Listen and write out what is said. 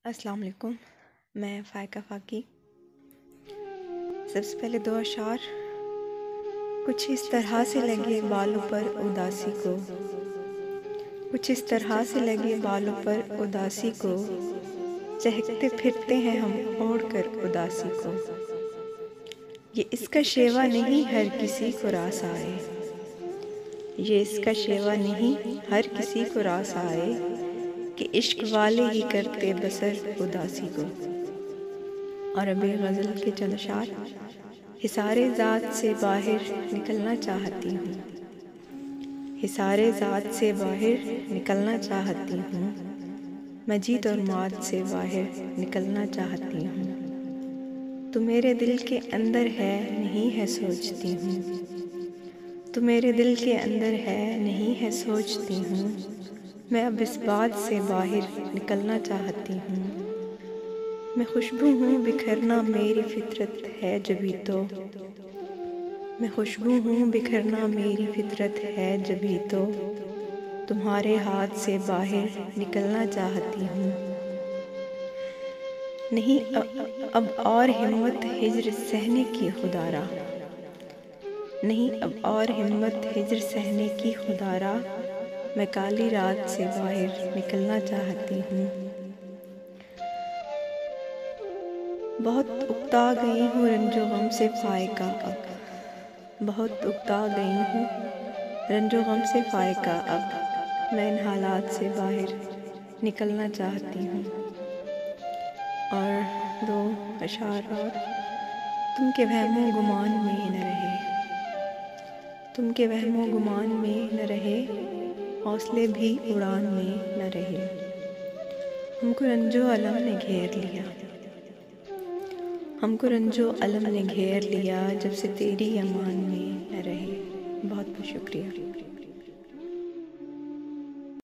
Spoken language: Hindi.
अस्सलाम वालेकुम। मैं फ़ायका फ़ाकी। सबसे पहले दो अशार। कुछ इस तरह से लगे बालों पर उदासी को, कुछ इस तरह से लगे बालों पर उदासी को, चहकते फिरते हैं हम ओढ़ कर उदासी को। ये इसका शेवा नहीं हर किसी को रास आए, ये इसका शेवा नहीं हर किसी को रास आए, कि इश्क वाले ही करते बसर उदासी को। और अभी गज़ल के चंद अशार। हिसारे ज़ात से बाहर निकलना चाहती हूँ, हिसारे ज़ात से बाहर निकलना चाहती हूँ, मैं जीत और मौत से बाहर निकलना चाहती हूँ। तू मेरे दिल के अंदर है नहीं है सोचती हूँ, तू मेरे दिल के अंदर है नहीं है सोचती हूँ, मैं अब इस बात से बाहर निकलना चाहती हूँ। मैं खुशबू हूँ बिखरना मेरी फितरत है जभी तो, मैं खुशबू हूँ बिखरना मेरी फितरत है जभी तो, तुम्हारे हाथ से बाहर निकलना चाहती हूँ। नहीं अब और हिम्मत हिज्र सहने की खुदारा, नहीं अब और हिम्मत हिज्र सहने की खुदारा, मैं काली रात से बाहर निकलना चाहती हूँ। बहुत उकता गई हूँ रंजो गम से फ़ायका अब, बहुत उकता गई हूँ रंजो गम से फ़ायका अब, मैं इन हालात से बाहर निकलना चाहती हूँ। और दो अशार और। तुम के वहमो गुमान में न रहे, तुम के वहमो गुमान में न रहे, हौसले भी उड़ान में न रहे, हमको रंजो अलम ने घेर लिया, हमको रंजो अलम ने घेर लिया, जब से तेरी अमान में न रहे। बहुत बहुत शुक्रिया।